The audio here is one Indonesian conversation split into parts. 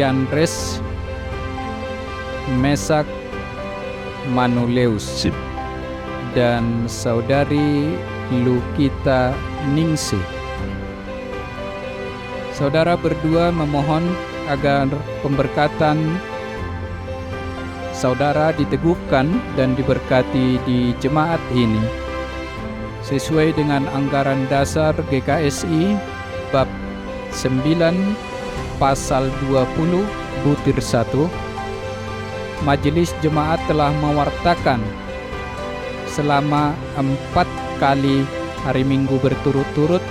Yandres Mesak Manuleus dan saudari Lukita Ningsih. Saudara berdua memohon agar pemberkatan saudara diteguhkan dan diberkati di jemaat ini sesuai dengan anggaran dasar GKSI bab 9 pasal 20 butir 1. Majelis jemaat telah mewartakan selama 4 kali hari Minggu berturut-turut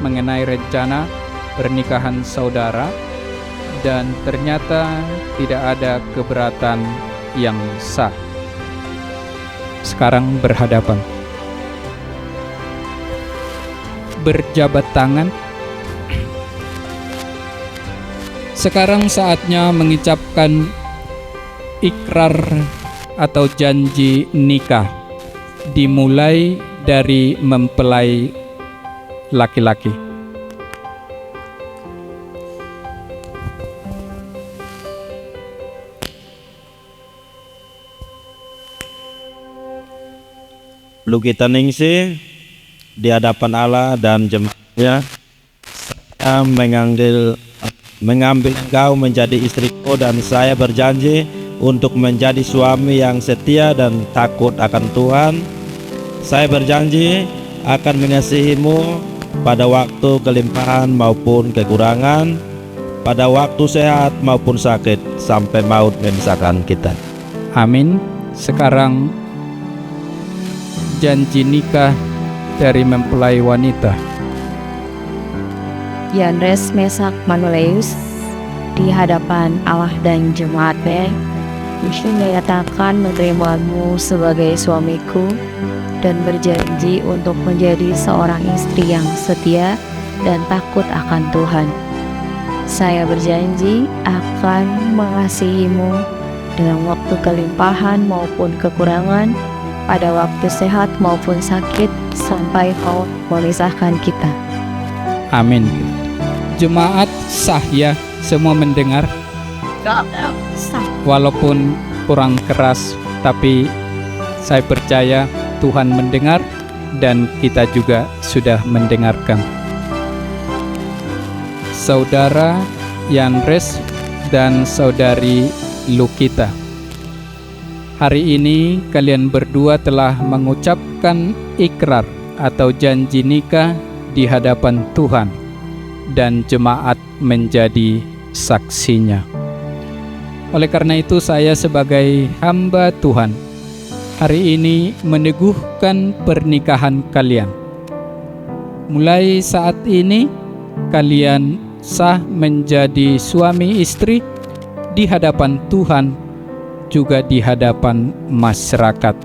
mengenai rencana pernikahan saudara, dan ternyata tidak ada keberatan yang sah. Sekarang berhadapan, berjabat tangan. Sekarang saatnya mengucapkan ikrar atau janji nikah, dimulai dari mempelai laki-laki. Lukita Ningsih, di hadapan Allah dan jemaatnya, saya mengambil engkau menjadi istriku, dan saya berjanji untuk menjadi suami yang setia dan takut akan Tuhan. Saya berjanji akan mengasihimu pada waktu kelimpahan maupun kekurangan, pada waktu sehat maupun sakit, sampai maut memisahkan kita. Amin. Sekarang janji nikah dari mempelai wanita. Yandres Mesak Manuleus, di hadapan Allah dan jemaatnya, menyatakan menerimamu sebagai suamiku dan berjanji untuk menjadi seorang istri yang setia dan takut akan Tuhan. Saya berjanji akan mengasihimu dalam waktu kelimpahan maupun kekurangan, pada waktu sehat maupun sakit, sampai maut memisahkan kita. Amin. Jemaat sah ya, semua mendengar. Sah. Walaupun kurang keras, tapi saya percaya Tuhan mendengar dan kita juga sudah mendengarkan. Saudara Yandres dan saudari Lukita, hari ini kalian berdua telah mengucapkan ikrar atau janji nikah di hadapan Tuhan, dan jemaat menjadi saksinya. Oleh karena itu, saya sebagai hamba Tuhan hari ini meneguhkan pernikahan kalian. Mulai saat ini kalian sah menjadi suami istri di hadapan Tuhan, juga di hadapan masyarakat.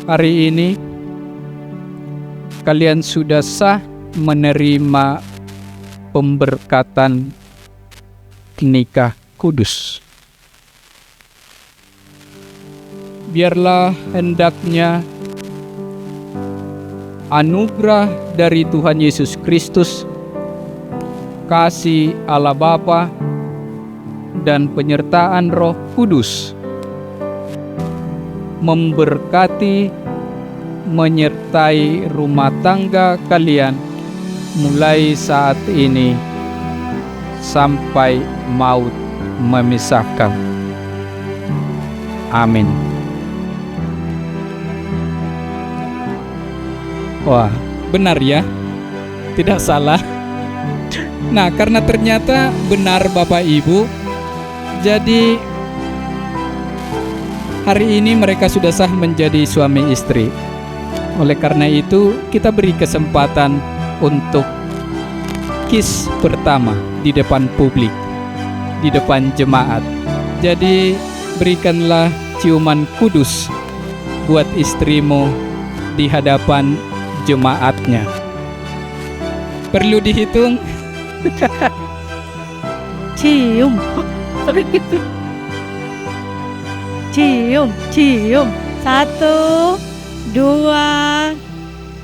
Hari ini kalian sudah sah menerima pemberkatan nikah kudus. Biarlah hendaknya anugerah dari Tuhan Yesus Kristus, kasih Allah Bapa, dan penyertaan Roh Kudus memberkati, menyertai rumah tangga kalian mulai saat ini sampai maut memisahkan. Amin. Wah, benar ya? Tidak salah. Nah, karena ternyata benar Bapak Ibu, jadi hari ini mereka sudah sah menjadi suami istri. Oleh karena itu, kita beri kesempatan untuk kiss pertama di depan publik, di depan jemaat. Jadi berikanlah ciuman kudus buat istrimu di hadapan jemaatnya. Perlu dihitung? Cium. Cium, cium. 1, 2,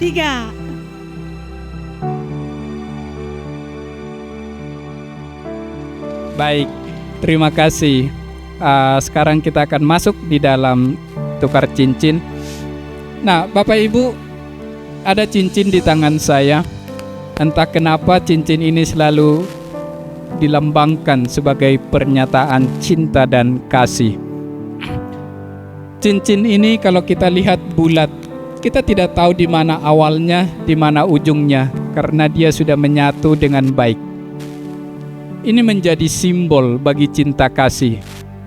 3. Baik, terima kasih. Sekarang kita akan masuk di dalam tukar cincin. Nah, Bapak Ibu, ada cincin di tangan saya. Entah kenapa cincin ini selalu dilambangkan sebagai pernyataan cinta dan kasih. Cincin ini kalau kita lihat bulat, kita tidak tahu di mana awalnya, di mana ujungnya, karena dia sudah menyatu dengan baik. Ini menjadi simbol bagi cinta kasih,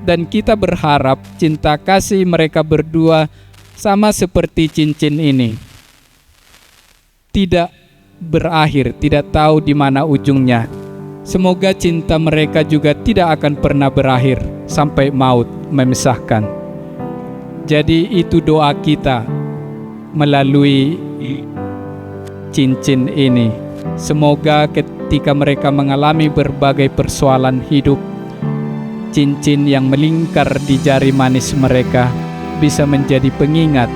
dan kita berharap cinta kasih mereka berdua sama seperti cincin ini, tidak berakhir, tidak tahu di mana ujungnya. Semoga cinta mereka juga tidak akan pernah berakhir sampai maut memisahkan. Jadi itu doa kita melalui cincin ini. Semoga ketika mereka mengalami berbagai persoalan hidup, cincin yang melingkar di jari manis mereka bisa menjadi pengingat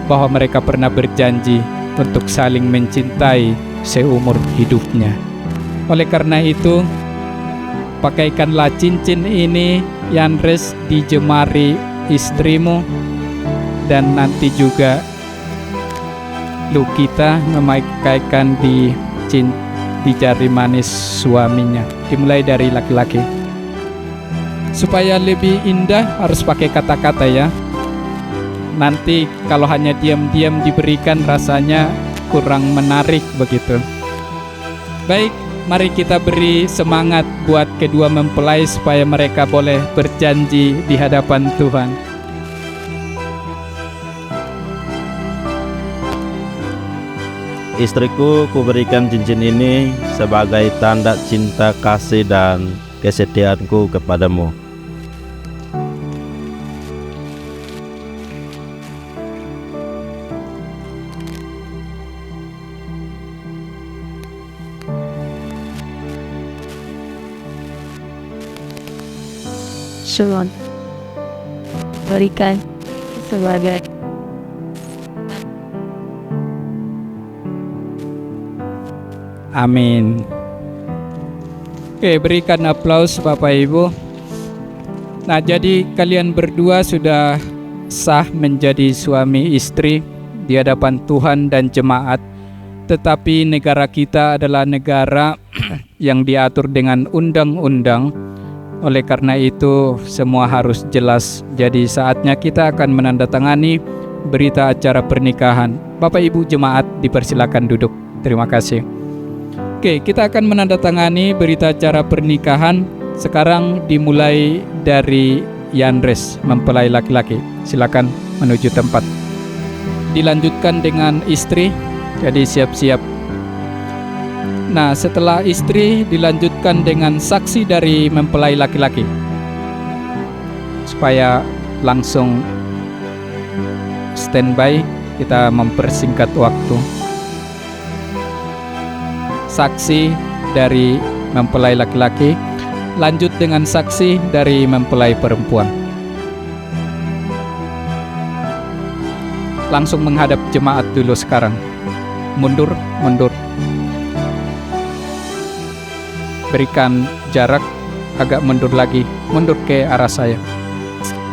bahwa mereka pernah berjanji untuk saling mencintai seumur hidupnya. Oleh karena itu, pakaikanlah cincin ini, Yandres, di jemari istrimu, dan nanti juga Lukita memakaikan di jari manis suaminya, dimulai dari laki-laki. Supaya lebih indah harus pakai kata-kata ya. Nanti kalau hanya diam-diam diberikan rasanya kurang menarik begitu. Baik, mari kita beri semangat buat kedua mempelai supaya mereka boleh berjanji di hadapan Tuhan. Istriku, kuberikan cincin ini sebagai tanda cinta kasih dan kesetiaanku kepadamu. Shalom. Berikan sebagai Amin. Oke, berikan aplaus Bapak Ibu. Nah, jadi kalian berdua sudah sah menjadi suami istri di hadapan Tuhan dan jemaat. Tetapi negara kita adalah negara yang diatur dengan undang-undang. Oleh karena itu semua harus jelas. Jadi saatnya kita akan menandatangani berita acara pernikahan. Bapak Ibu jemaat dipersilakan duduk. Terima kasih. Oke, kita akan menandatangani berita acara pernikahan. Sekarang dimulai dari Yandres, mempelai laki-laki. Silakan menuju tempat. Dilanjutkan dengan istri. Jadi siap-siap. Nah, setelah istri dilanjutkan dengan saksi dari mempelai laki-laki, supaya langsung standby, kita mempersingkat waktu. Saksi dari mempelai laki-laki, lanjut dengan saksi dari mempelai perempuan. Langsung menghadap jemaat dulu sekarang. Mundur, mundur. Berikan jarak, agak mundur lagi, mundur ke arah saya.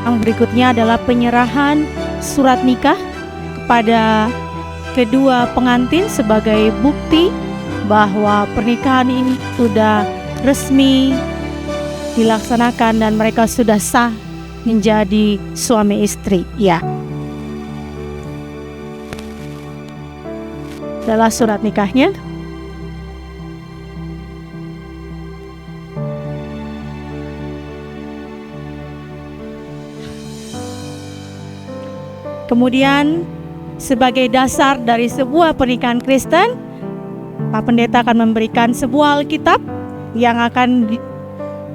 yang berikutnya adalah penyerahan surat nikah kepada kedua pengantin sebagai bukti bahwa pernikahan ini sudah resmi dilaksanakan dan mereka sudah sah menjadi suami istri. Ya. Adalah surat nikahnya. Kemudian sebagai dasar dari sebuah pernikahan Kristen, Pak Pendeta akan memberikan sebuah Alkitab yang akan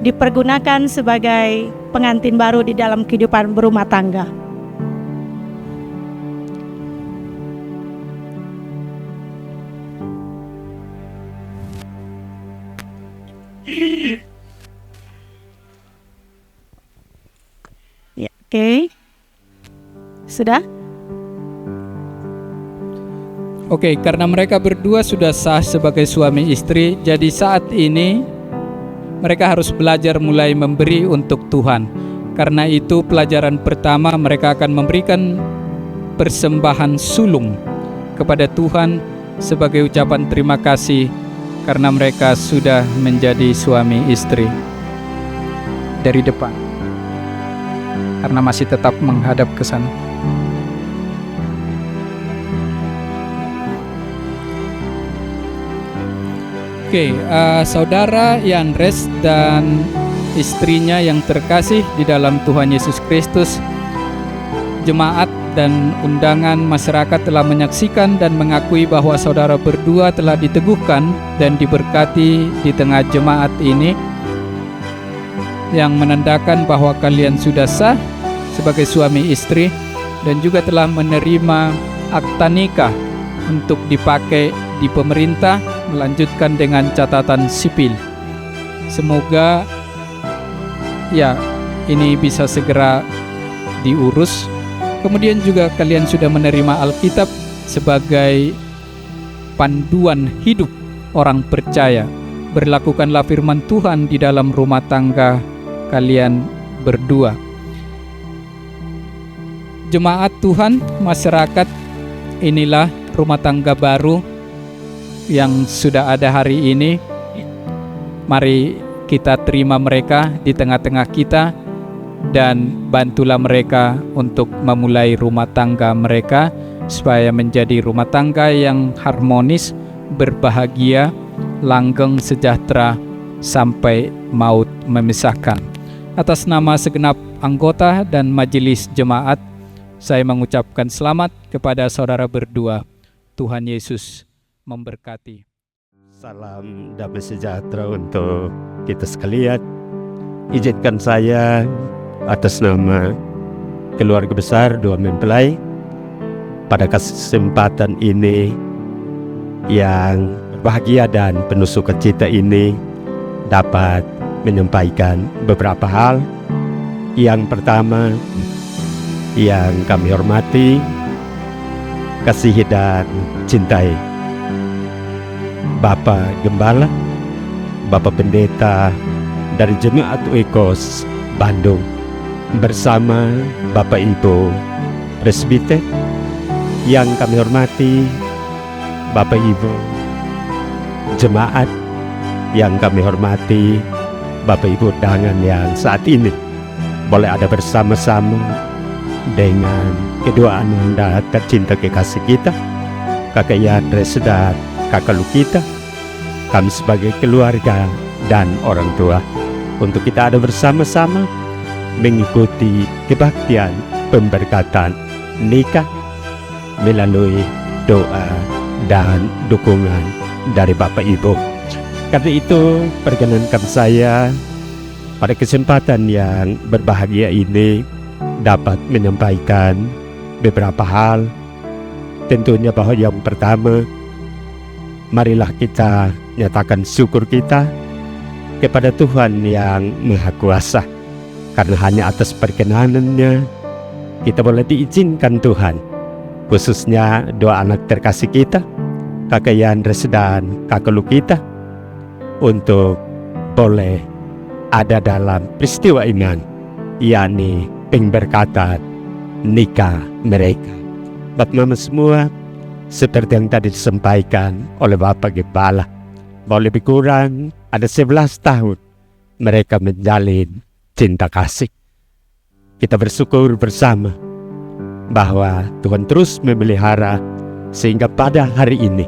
dipergunakan sebagai pengantin baru di dalam kehidupan berumah tangga. Ya, oke. Sudah? Oke, karena mereka berdua sudah sah sebagai suami istri, jadi saat ini Mereka harus belajar mulai memberi untuk Tuhan. Karena itu pelajaran pertama, mereka akan memberikan persembahan sulung kepada Tuhan sebagai ucapan terima kasih karena mereka sudah menjadi suami istri. Dari depan, karena masih tetap menghadap ke sana. Oke, saudara Yanres dan istrinya yang terkasih di dalam Tuhan Yesus Kristus, jemaat dan undangan masyarakat telah menyaksikan dan mengakui bahwa saudara berdua telah diteguhkan dan diberkati di tengah jemaat ini, yang menandakan bahwa kalian sudah sah sebagai suami istri dan juga telah menerima akta nikah untuk dipakai di pemerintah, melanjutkan dengan catatan sipil. Semoga ya ini bisa segera diurus. Kemudian juga kalian sudah menerima Alkitab sebagai panduan hidup orang percaya. Berlakukanlah firman Tuhan di dalam rumah tangga kalian berdua. Jemaat Tuhan, masyarakat, inilah rumah tangga baru yang sudah ada hari ini. Mari kita terima mereka di tengah-tengah kita dan bantulah mereka untuk memulai rumah tangga mereka supaya menjadi rumah tangga yang harmonis, berbahagia, langgeng, sejahtera sampai maut memisahkan. Atas nama segenap anggota dan majelis jemaat, saya mengucapkan selamat kepada saudara berdua. Tuhan Yesus memberkati. Salam damai sejahtera untuk kita sekalian. Izinkan saya atas nama keluarga besar dua mempelai pada kesempatan ini yang berbahagia dan penuh sukacita ini dapat menyampaikan beberapa hal. Yang pertama, yang kami hormati, kasihi dan cintai Bapak Gembala, Bapak Pendeta dari Jemaat Oikos Bandung, bersama Bapak Ibu Presbiter. Yang kami hormati Bapak Ibu Jemaat, yang kami hormati Bapak Ibu undangan yang saat ini boleh ada bersama-sama dengan kedua ananda tercinta kekasih kita, Kakak Yanres dan Kakak Lukita. Kami sebagai keluarga dan orang tua, untuk kita ada bersama-sama mengikuti kebaktian pemberkatan nikah melalui doa dan dukungan dari Bapak Ibu. Karena itu perkenankan saya pada kesempatan yang berbahagia ini dapat menyampaikan beberapa hal. Tentunya bahwa yang pertama, marilah kita nyatakan syukur kita kepada Tuhan yang Maha Kuasa, karena hanya atas perkenanannya kita boleh diizinkan Tuhan, khususnya dua anak terkasih kita, Kakak Yanres dan Kakak Lukita, untuk boleh ada dalam peristiwa iman, yakni pemberkatan nikah mereka. Bapak Mama semua, seperti yang tadi disampaikan oleh Bapak Gembala, bahwa lebih kurang ada 11 tahun mereka menjalin cinta kasih. Kita bersyukur bersama bahwa Tuhan terus memelihara, sehingga pada hari ini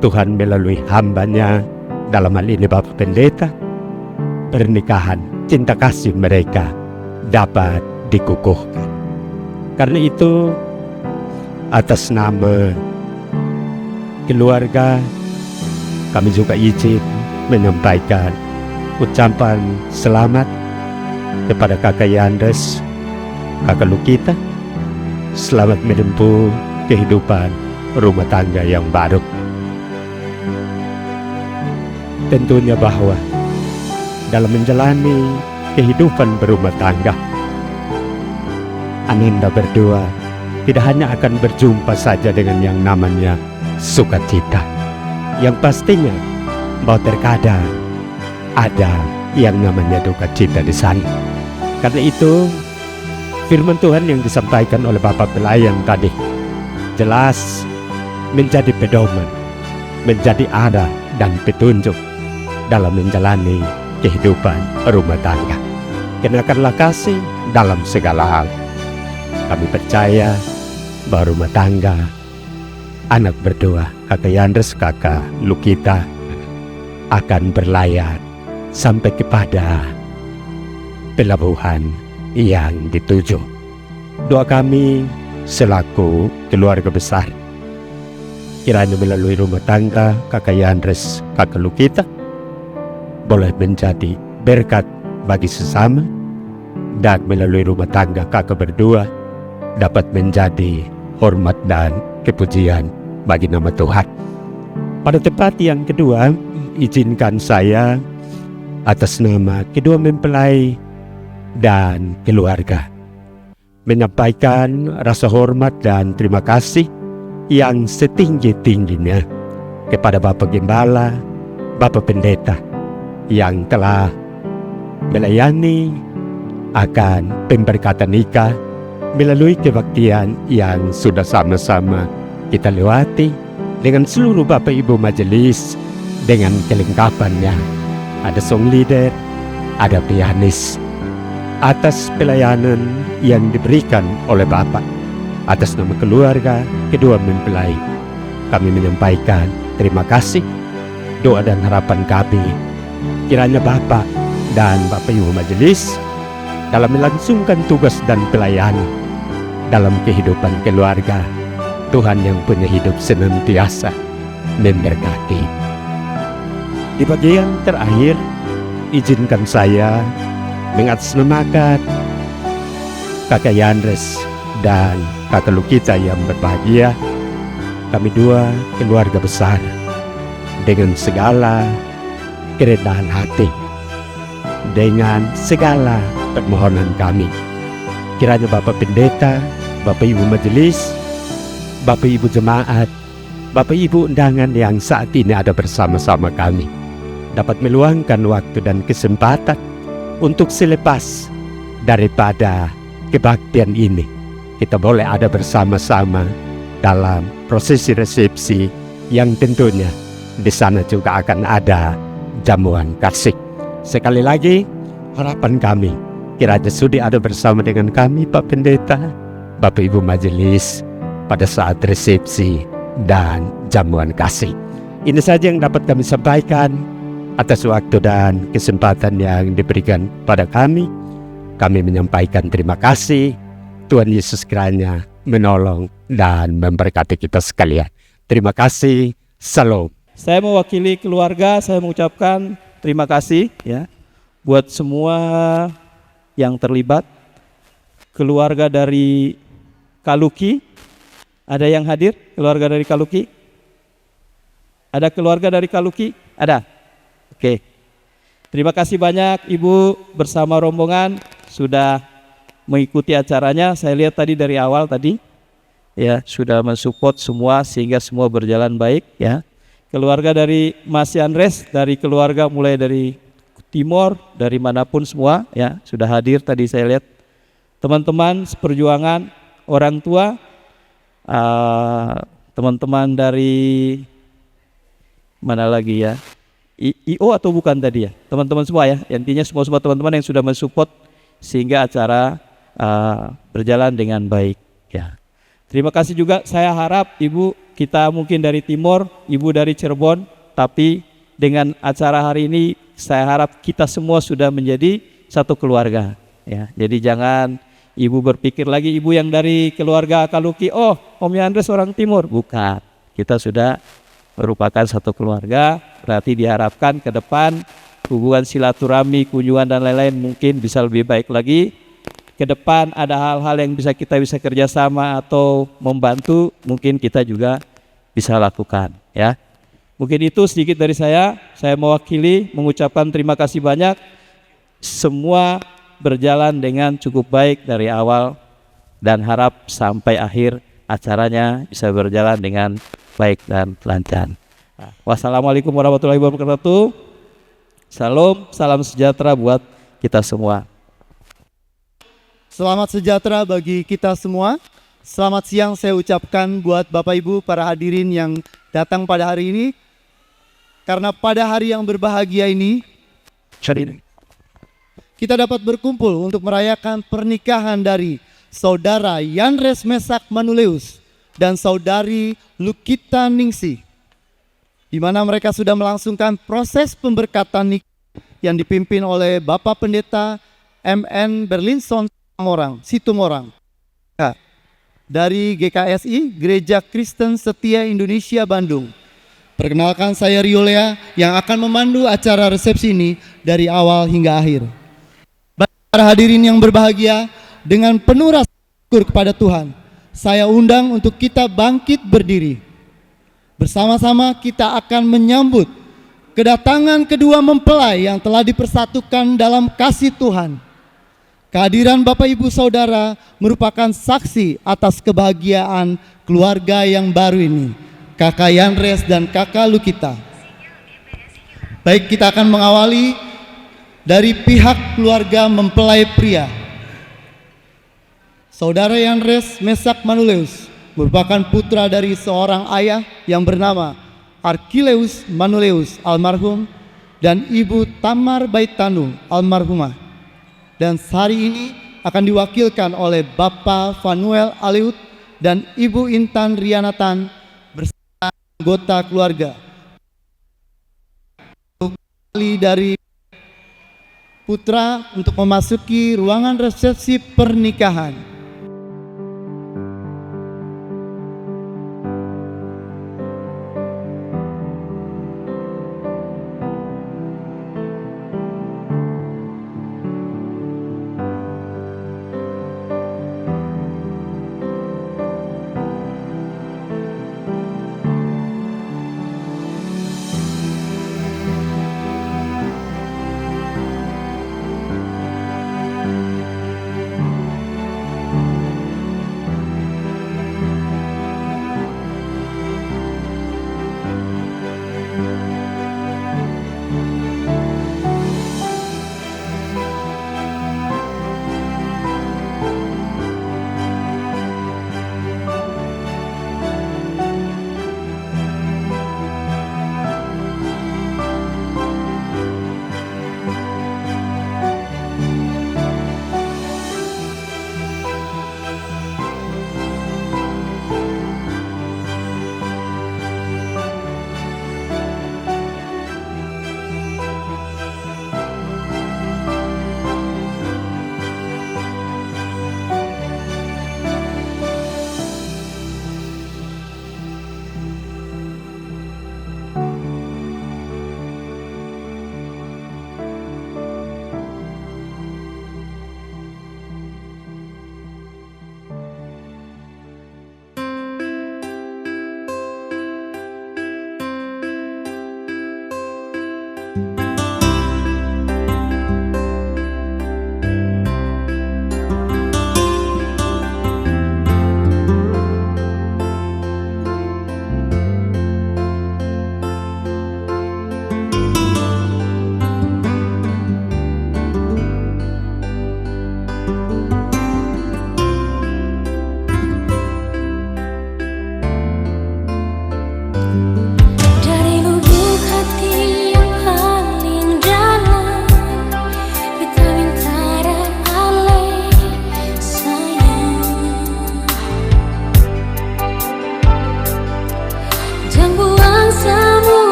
Tuhan melalui hambanya, dalam hal ini Bapak Pendeta, pernikahan cinta kasih mereka dapat dikukuhkan. Karena itu, atas nama keluarga, kami juga izin menyampaikan ucapan selamat kepada Kakak Yanres, Kakak Lukita. Selamat menempuh kehidupan rumah tangga yang baru. Tentunya bahwa dalam menjalani kehidupan berumah tangga, ananda berdua tidak hanya akan berjumpa saja dengan yang namanya sukacita. Yang pastinya bahwa terkadang ada yang namanya duka cita di sana. Karena itu firman Tuhan yang disampaikan oleh Bapak pelayan tadi jelas menjadi pedoman, menjadi arah dan petunjuk dalam menjalani kehidupan rumah tangga. Kenakanlah kasih dalam segala hal. Kami percaya bahwa rumah tangga anak berdua, kakak Yandres, kakak Lukita, akan berlayar sampai kepada pelabuhan yang dituju. Doa kami selaku keluarga besar, kiranya melalui rumah tangga kakak Yandres, kakak Lukita boleh menjadi berkat bagi sesama, dan melalui rumah tangga kakak berdua dapat menjadi hormat dan kepujian bagi nama Tuhan. Pada tempat yang kedua, izinkan saya atas nama kedua mempelai dan keluarga menyampaikan rasa hormat dan terima kasih yang setinggi-tingginya kepada Bapak Gembala, Bapak Pendeta yang telah melayani akan pemberkatan nikah melalui kebaktian yang sudah sama-sama kita lewati dengan seluruh Bapak Ibu majelis dengan kelengkapannya. Ada song leader, ada pianis. Atas pelayanan yang diberikan oleh Bapak, atas nama keluarga kedua mempelai, kami menyampaikan terima kasih, doa dan harapan kami kiranya Bapak dan Bapak Ibu majelis dalam melangsungkan tugas dan pelayanan dalam kehidupan keluarga, Tuhan yang punya hidup senantiasa memberkati. Di bagian terakhir, izinkan saya mengatasnamakan kakak Yandres dan kakak Lukita yang berbahagia. Kami dua keluarga besar dengan segala kerendahan hati, dengan segala permohonan kami, kiranya Bapak Pendeta, Bapak Ibu majelis, Bapak Ibu jemaat, Bapak Ibu undangan yang saat ini ada bersama-sama kami dapat meluangkan waktu dan kesempatan untuk selepas daripada kebaktian ini kita boleh ada bersama-sama dalam prosesi resepsi yang tentunya di sana juga akan ada jamuan kasih. Sekali lagi harapan kami kiranya sudi ada bersama dengan kami Pak Pendeta, Bapak Ibu majelis pada saat resepsi dan jamuan kasih. Ini saja yang dapat kami sampaikan atas waktu dan kesempatan yang diberikan pada kami. Kami menyampaikan terima kasih. Tuhan Yesus kiranya menolong dan memberkati kita sekalian. Terima kasih. Salam. Saya mewakili keluarga, saya mengucapkan terima kasih ya buat semua yang terlibat. Keluarga dari Kaluki, ada yang hadir? Keluarga dari Kaluki? Ada keluarga dari Kaluki? Ada? Oke. Terima kasih banyak Ibu bersama rombongan sudah mengikuti acaranya. Saya lihat tadi dari awal tadi ya sudah mensupport semua sehingga semua berjalan baik ya. Keluarga dari Mas Yandres, dari keluarga mulai dari Timor, dari manapun semua ya sudah hadir tadi saya lihat. Teman-teman seperjuangan, orang tua, teman-teman dari mana lagi ya, IO atau bukan tadi ya, teman-teman semua ya, intinya semua teman-teman yang sudah mensupport sehingga acara berjalan dengan baik ya. Terima kasih juga, saya harap Ibu, kita mungkin dari Timor, Ibu dari Cirebon, tapi dengan acara hari ini saya harap kita semua sudah menjadi satu keluarga ya. Jadi jangan Ibu berpikir lagi Ibu yang dari keluarga Kaluki, oh Om Yandres orang Timur, bukan. Kita sudah merupakan satu keluarga, berarti diharapkan ke depan hubungan silaturahmi, kunjungan dan lain-lain mungkin bisa lebih baik lagi. Ke depan ada hal-hal yang bisa kerjasama atau membantu, mungkin kita juga bisa lakukan ya. Mungkin itu sedikit dari saya mewakili mengucapkan terima kasih banyak. Semua berjalan dengan cukup baik dari awal dan harap sampai akhir acaranya bisa berjalan dengan baik dan lancar. Wassalamualaikum warahmatullahi wabarakatuh. Salam, salam sejahtera buat kita semua. Selamat sejahtera bagi kita semua. Selamat siang saya ucapkan buat Bapak Ibu para hadirin yang datang pada hari ini. Karena pada hari yang berbahagia ini kita dapat berkumpul untuk merayakan pernikahan dari Saudara Yanres Mesak Manuleus dan Saudari Lukita Ningsih, di mana mereka sudah melangsungkan proses pemberkatan nikah yang dipimpin oleh Bapak Pendeta MN Berlinson Situmorang dari GKSI Gereja Kristen Setia Indonesia Bandung. Perkenalkan, saya Rio Lea yang akan memandu acara resepsi ini dari awal hingga akhir. Para hadirin yang berbahagia, dengan penuh rasa syukur kepada Tuhan, saya undang untuk kita bangkit berdiri. Bersama-sama kita akan menyambut kedatangan kedua mempelai yang telah dipersatukan dalam kasih Tuhan. Kehadiran Bapak Ibu Saudara merupakan saksi atas kebahagiaan keluarga yang baru ini, Kakak Yanres dan Kakak Lukita. Baik, kita akan mengawali dari pihak keluarga mempelai pria. Saudara Yanres Mesak Manuleus merupakan putra dari seorang ayah yang bernama Arkileus Manuleus almarhum dan ibu Tamar Baitanu almarhumah. Dan hari ini akan diwakilkan oleh Bapak Fanuel Aleut dan Ibu Intan Rianatan bersama anggota keluarga. Dari putra untuk memasuki ruangan resepsi pernikahan.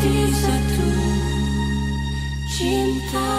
hati satu cinta.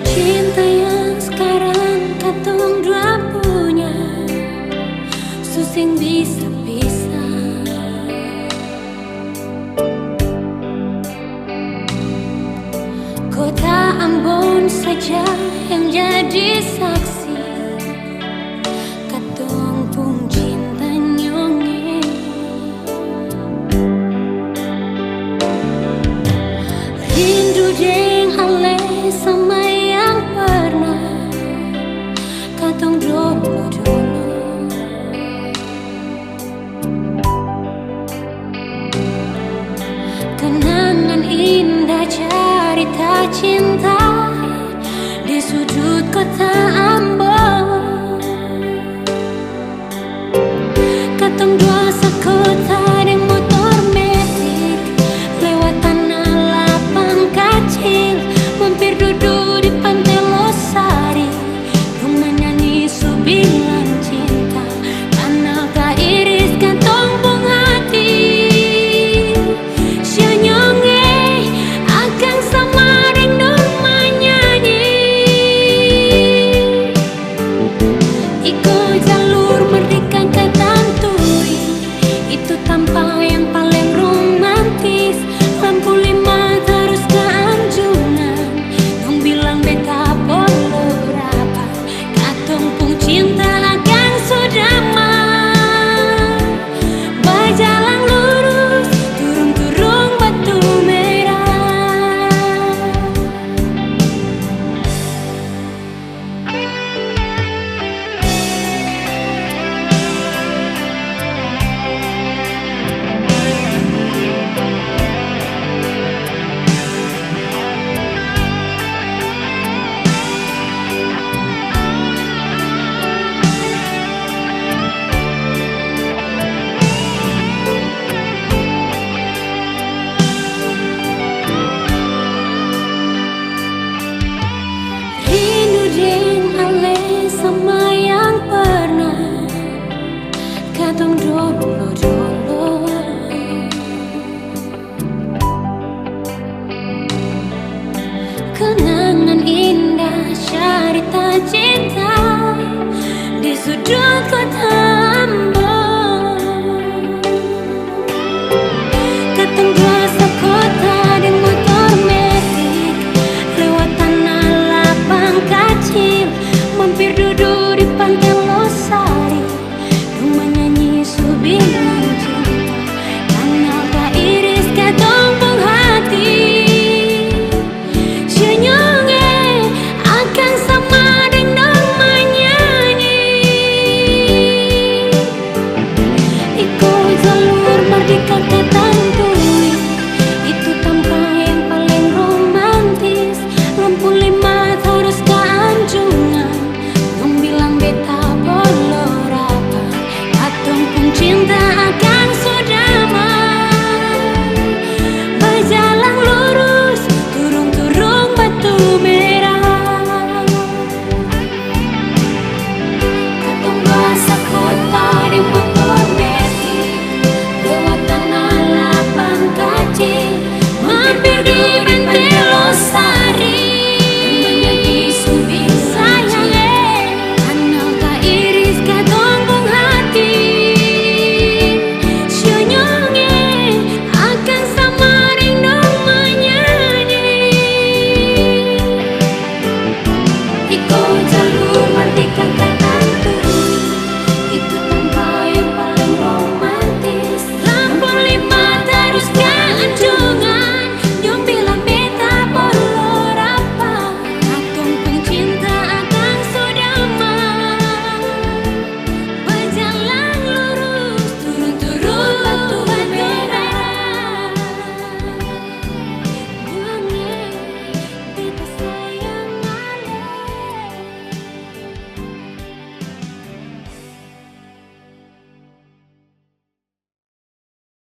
Cinta yang sekarang katong dua punya susing bisa pisah. Kota Ambon saja yang jadi saksi katong pun cinta nyonge. Rindu deng ale sama yang pernah katong dulu-dulu. Kenangan indah cerita cinta di sudut kota Ambon. Katong dua sekota deng motor metik lewat tanah lapang kecil, mampir duduk di pantai Losari, rumah nyanyi subilan cinta, kanal kairis kantong bung hati. Syanyonge akang sama deng norma nyanyi, iko jalur merdeka katantui, itu tanpa yang paling romantis. Lampu 5 terus ke anjungan, dong bilang beta polo berapa, katong pun cinta akan sodama. Berjalan lurus, turun-turun batu merah. Rindu deng ale sama yang pernah katong dulu-dulu. Kenangan indah cerita cinta di sudut kota